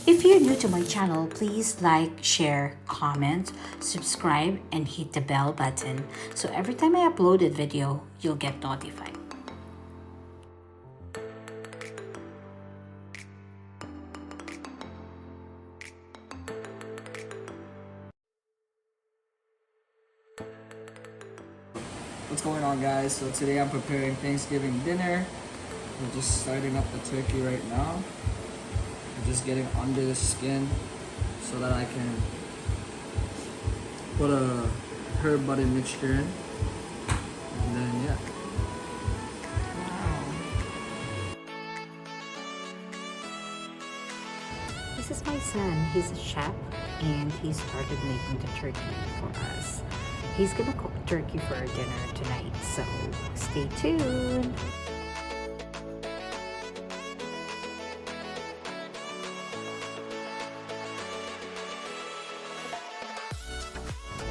If you're new to my channel, please like, share, comment, subscribe, and hit the bell button so every time I upload a video, you'll get notified. What's going on, guys? So today I'm preparing Thanksgiving dinner. We're just starting up the turkey right now. I'm just getting under the skin so that I can put a herb butter mixture in. And then yeah. This is my son. He's a chef and he started making the turkey for us. He's gonna cook turkey for our dinner tonight, so stay tuned.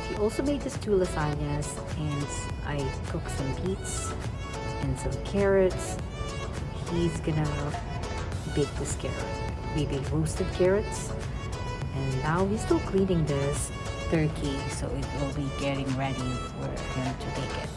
He also made these 2 lasagnas, and I cooked some beets and some carrots. He's gonna bake this carrot, maybe roasted carrots. And now he's still cleaning this turkey, so it will be getting ready for him to bake it.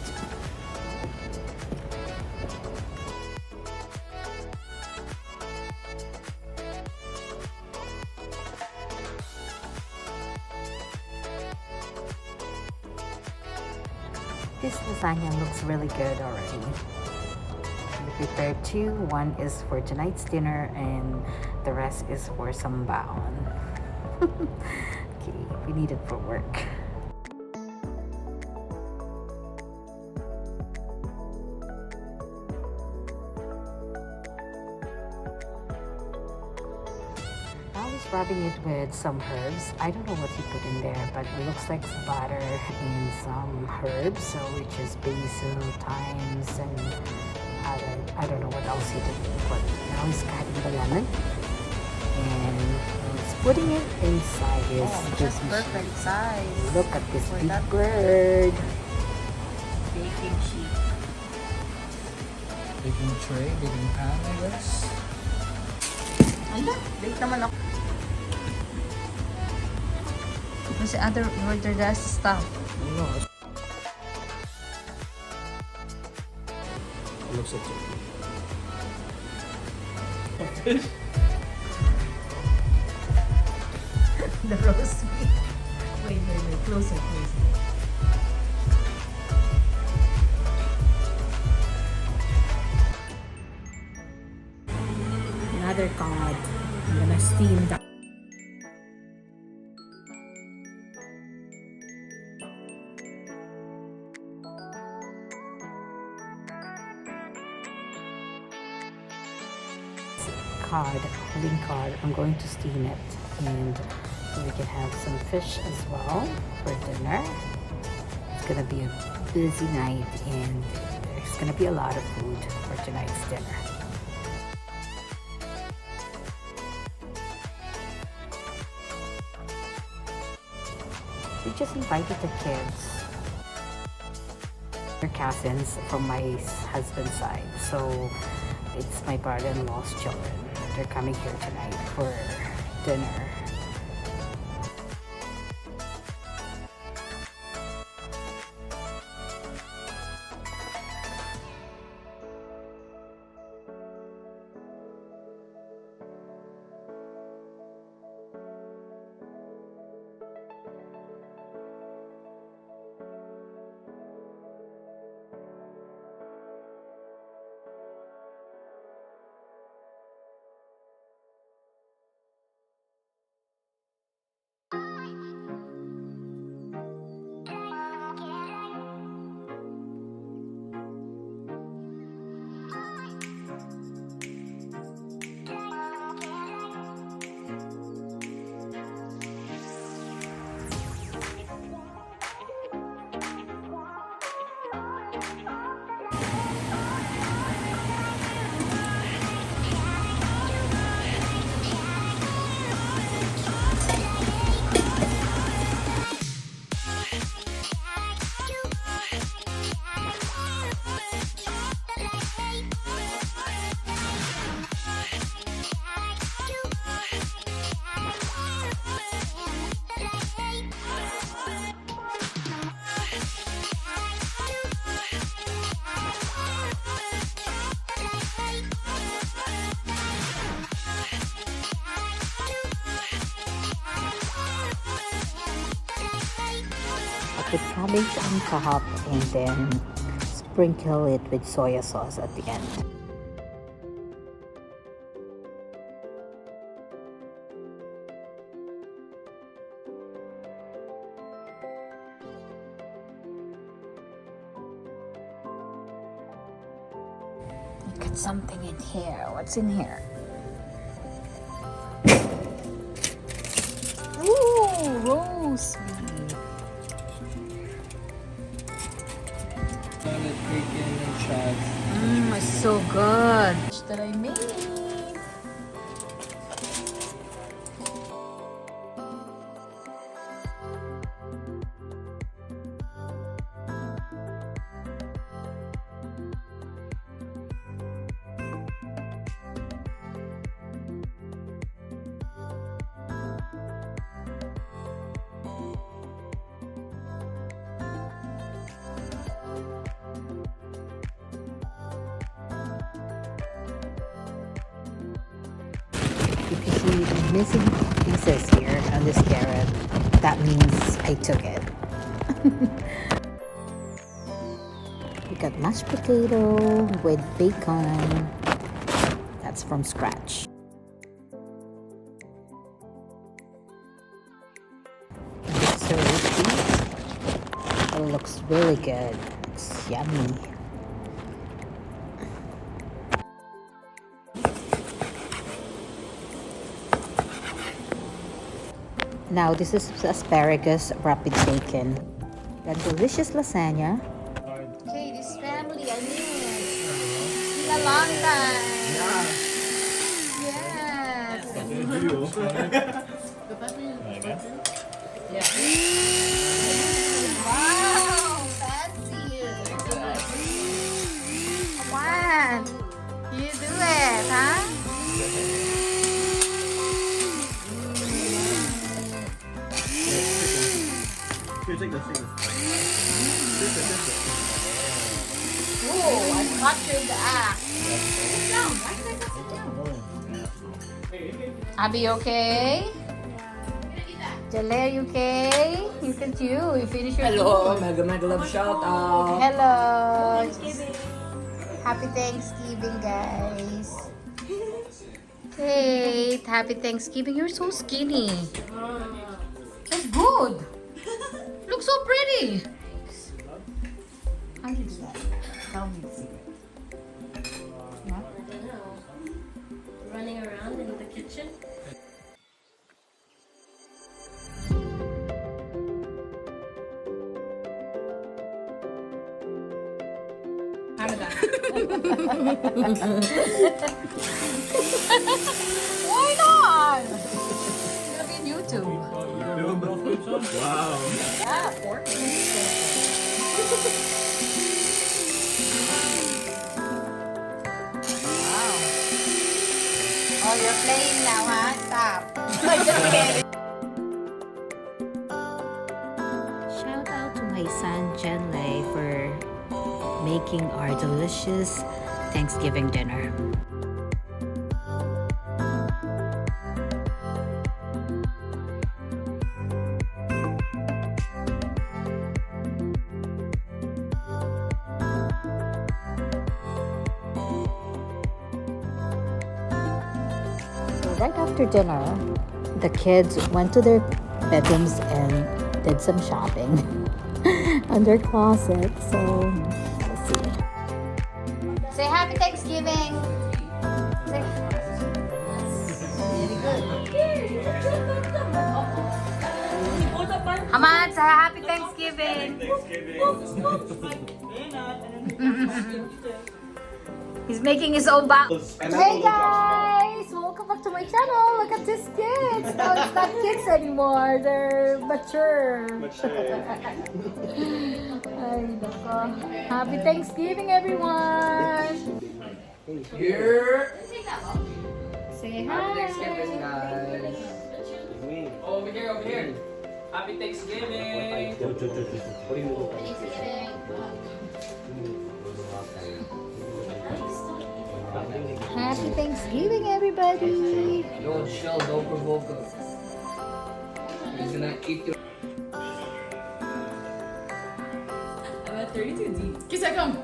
This lasagna looks really good already. We prepared 2. One is for tonight's dinner and the rest is for sambaon. Okay, we need it for work. Now he's rubbing it with some herbs. I don't know what he put in there, but it looks like some butter and some herbs, so which is basil, thymes, and I don't know what else he did. But now he's cutting the lemon and he's putting it inside his just perfect size. Look at this big bird. Baking sheet. Baking tray, baking pan, I guess. Ano? Bake naman ako. Kasi other order that stuff. No. It looks like turkey. The roast beef. Wait. Closer. Another cod. I'm gonna steam that. Wing cod. I'm going to steam it, and so we can have some fish as well for dinner. It's gonna be a busy night, and there's gonna be a lot of food for tonight's dinner. We just invited the kids. They're cousins from my husband's side, so it's my brother-in-law's children. They're coming here tonight for dinner. put cabbage on top and then sprinkle it with soya sauce at the end. Look at something in here. What's in here? Ooh, roast beef. Bacon and chives. It's so good. That I made. If you see missing pieces here on this carrot, that means I took it. We got mashed potato with bacon. That's from scratch. This roast beef. It looks really good. It's yummy. Now this is asparagus wrapped with bacon. That delicious lasagna. Okay, this family, I miss. It's been a long time. Yes. Wow, fancy. Come on. You do it, huh? Here, take this. Oh, I caught you in the act. Sit down. Why did I sit down? Abby, okay? Janlei, are you okay? Look at you. You finished your Hello, food. mega love shout out. Hello. Happy Thanksgiving, guys. Kate, happy Thanksgiving. You're so skinny. That's good. Look so pretty. How do you do that? Tell me. Yeah? Running around in the kitchen. Why not? It's gonna be on YouTube. Wow. Yeah, pork. Wow. Oh, you're playing now, huh? Stop. I'm just kidding. Shout out to my son Janlei for making our delicious Thanksgiving dinner. Right after dinner, the kids went to their bedrooms and did some shopping on their closet. So, let's see. Say happy Thanksgiving. Say. Very good. Come on, say happy Thanksgiving. He's making his own back. Hey guys, welcome back to my channel. Look at these kids. No, it's not kids anymore. They're mature. Ay, nako. Happy Thanksgiving, everyone. Here. Say Happy hi. Thanksgiving, guys. Oh, over here. Happy Thanksgiving. Happy Thanksgiving, everybody! Don't chill, don't provoke him. He's gonna eat your... 32 deep. Kisa, come.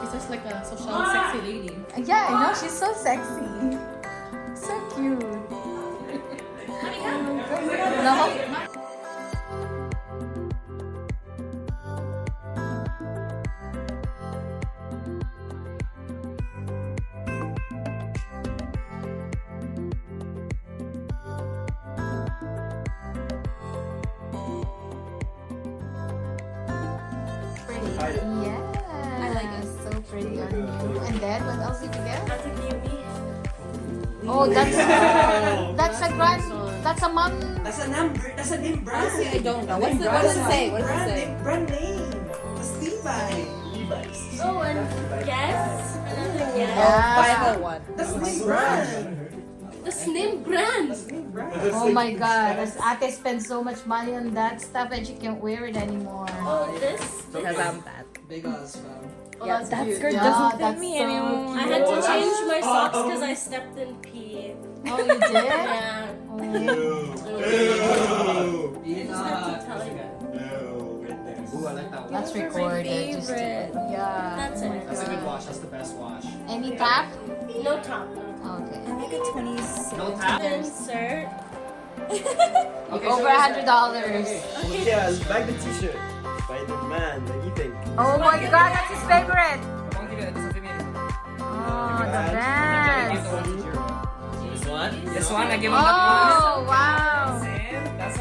She's just like a social sexy lady. Yeah, I know. She's so sexy. So cute. No? Yeah. I like it. So pretty on you. And then what else did you get? That's a cutie. Oh, that's a grand. That's a mom. That's a number. That's a name brand. Honestly, I don't know. What does it say? What does it say? Brand name. That's Levi's. Oh, and guess? Another guess? Yeah. 501. That's name brand. That's name brand. Oh my God. As Ate spends so much money on that stuff and she can't wear it anymore. Oh, this? Because I'm fat. Big ass, fam. Oh, that's cute. skirt Yeah, doesn't fit that's me so anymore. I had to change my socks because I stepped in pee. Oh, you did? Yeah. Oh. Big Just have to ass. tell you. Ooh, I like that one. That's My recorded. Just to, favorite. yeah. That's it. That's a good wash. That's the best wash. Any tap? No top. Okay. Like a 26. No tap. Insert. Over $100. Yeah, buy the t-shirt. Spider-Man, what do you think? Oh my God, that's his favorite. Come on, give it. Ito sa female. Oh, the best. This one? This one, I give him Oh, that wow. one. That's a...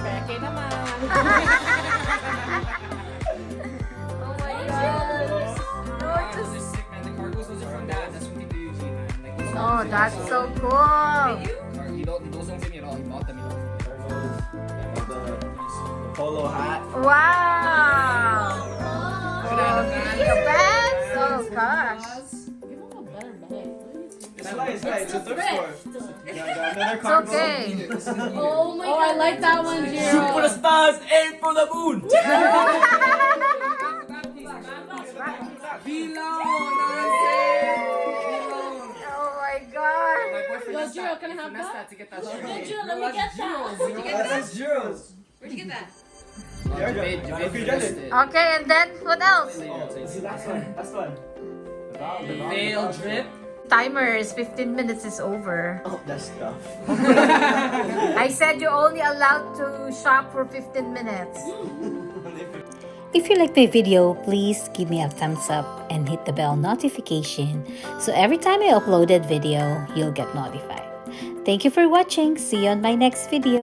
Peke naman. Oh my God. Those are sick, man. The cargos, those are from dad. That's from Tito Eugene, man. Like, those are- Oh, that's so cool. Those don't fit me at all. He bought them, you know. The polo hat. Wow. Look at that, man. The best. Oh gosh. Give him a better bag. It's nice, it's a thrift store. Another It's cargo. okay. Oh my Oh, god. I like that one, Jiro. Superstars aim for the moon. Oh my God. Yo, Jiro, can I have that? Let me get that. That's Jules. Where'd you get that? Okay, and then what else? That's one. Veil drip. Timer is 15 minutes is over. Oh, that's stuff. I said you're only allowed to shop for 15 minutes. If you like my video, please give me a thumbs up and hit the bell notification so every time I upload a video, you'll get notified. Thank you for watching. See you on my next video.